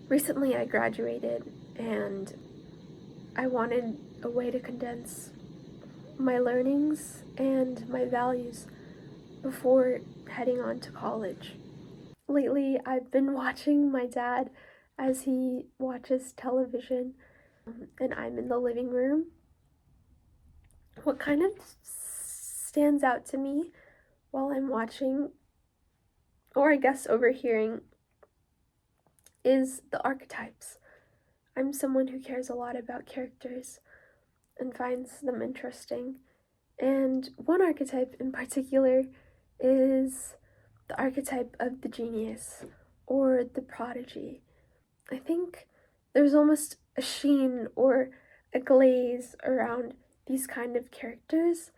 Recently I graduated and I wanted a way to condense my learnings and my values before heading on to college. Lately, I've been watching my dad as he watches television, and I'm in the living room. What kind of stands out to me while I'm watching, or I guess overhearing, is the archetypes. I'm someone who cares a lot about characters and finds them interesting. And one archetype in particular is the archetype of the genius or the prodigy. I think there's almost a sheen or a glaze around these kind of characters.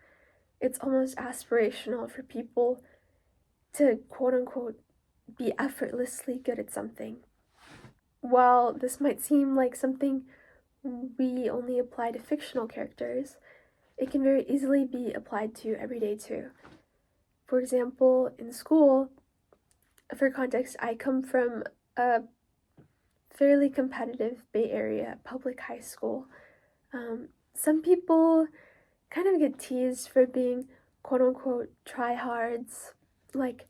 It's almost aspirational for people to quote unquote be effortlessly good at something. While this might seem like something we only apply to fictional characters, it can very easily be applied to everyday too. For example, in school, for context, I come from a fairly competitive Bay Area public high school. Some people kind of get teased for being quote unquote tryhards, like,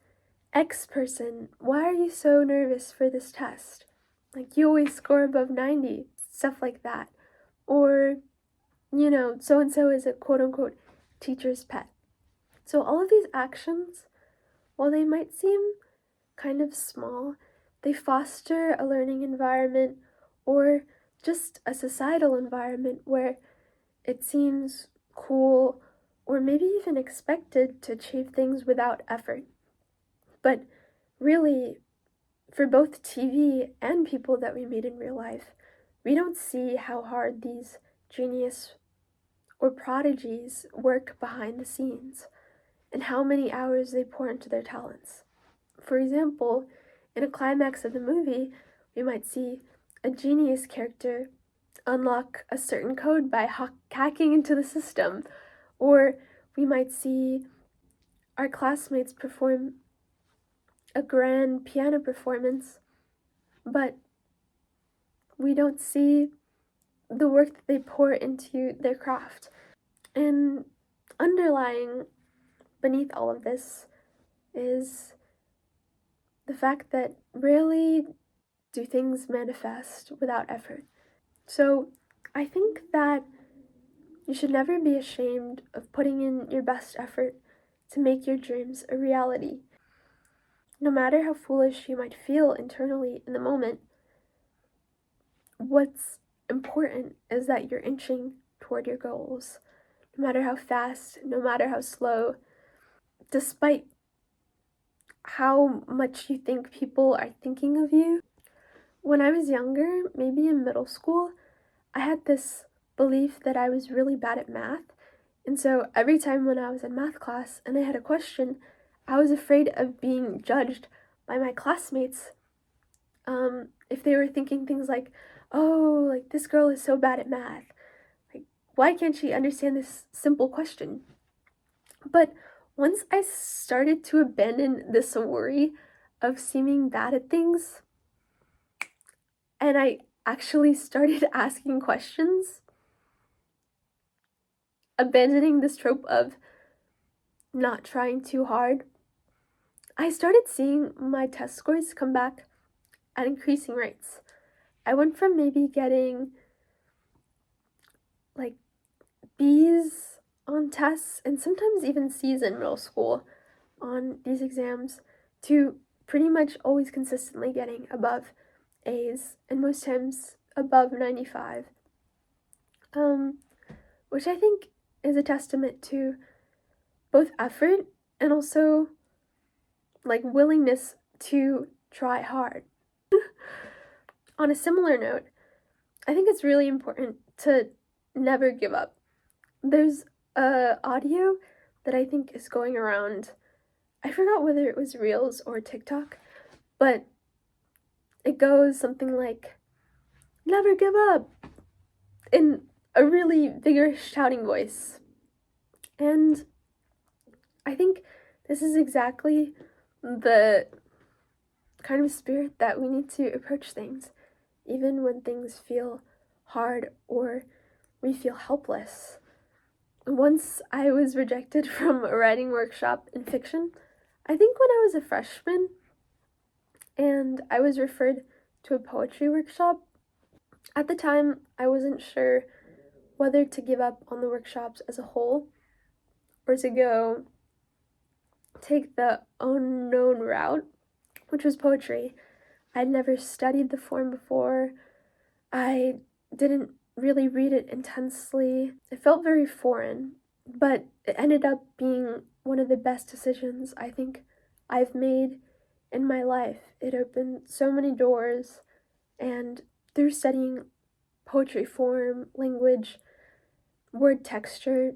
X person, why are you so nervous for this test? Like, you always score above 90, stuff like that. Or, so and so is a quote unquote teacher's pet. So, all of these actions, while they might seem kind of small, they foster a learning environment or just a societal environment where it seems cool or maybe even expected to achieve things without effort. But really, for both TV and people that we meet in real life, we don't see how hard these genius or prodigies work behind the scenes and how many hours they pour into their talents. For example, in a climax of the movie, we might see a genius character unlock a certain code by hacking into the system, or we might see our classmates perform a grand piano performance, but we don't see the work that they pour into their craft. And underlying beneath all of this is the fact that rarely do things manifest without effort. So I think that you should never be ashamed of putting in your best effort to make your dreams a reality. No matter how foolish you might feel internally in the moment, what's important is that you're inching toward your goals. No matter how fast, no matter how slow, despite how much you think people are thinking of you. When I was younger, maybe in middle school, I had this belief that I was really bad at math. And so every time when I was in math class and I had a question, I was afraid of being judged by my classmates if they were thinking things like, oh, like, this girl is so bad at math. Like, why can't she understand this simple question? But once I started to abandon this worry of seeming bad at things, and I actually started asking questions, abandoning this trope of not trying too hard, I started seeing my test scores come back at increasing rates. I went from maybe getting like B's on tests and sometimes even C's in middle school on these exams to pretty much always consistently getting above A's and most times above 95. Which I think is a testament to both effort and also like willingness to try hard. On a similar note, I think it's really important to never give up. There's a audio that I think is going around. I forgot whether it was Reels or TikTok, but it goes something like, never give up, in a really vigorous shouting voice. And I think this is exactly the kind of spirit that we need to approach things. even when things feel hard or we feel helpless. Once I was rejected from a writing workshop in fiction, I think when I was a freshman, and I was referred to a poetry workshop. At the time, I wasn't sure whether to give up on the workshops as a whole or to go take the unknown route, which was poetry. I'd never studied the form before. I didn't really read it intensely. It felt very foreign, but it ended up being one of the best decisions I think I've made in my life. It opened so many doors, and through studying poetry form, language, word texture,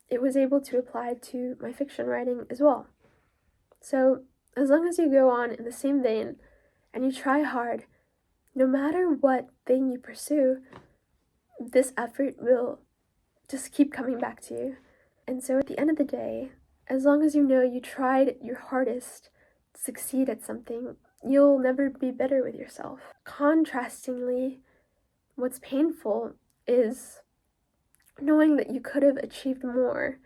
it was able to apply to my fiction writing as well. So, as long as you go on in the same vein and you try hard, no matter what thing you pursue, this effort will just keep coming back to you. And so at the end of the day, as long as you know you tried your hardest to succeed at something, you'll never be bitter with yourself. Contrastingly, what's painful is knowing that you could have achieved more,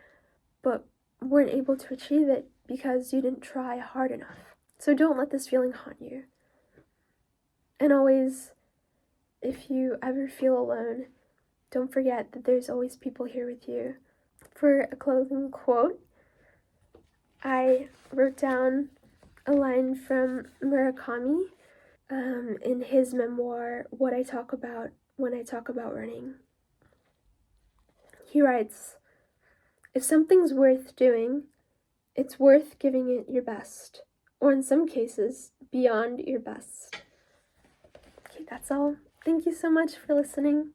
but weren't able to achieve it because you didn't try hard enough. So don't let this feeling haunt you. And always, if you ever feel alone, don't forget that there's always people here with you. For a closing quote, I wrote down a line from Murakami in his memoir, What I Talk About When I Talk About Running. He writes, "If something's worth doing, it's worth giving it your best, or in some cases, beyond your best." Okay, that's all. Thank you so much for listening.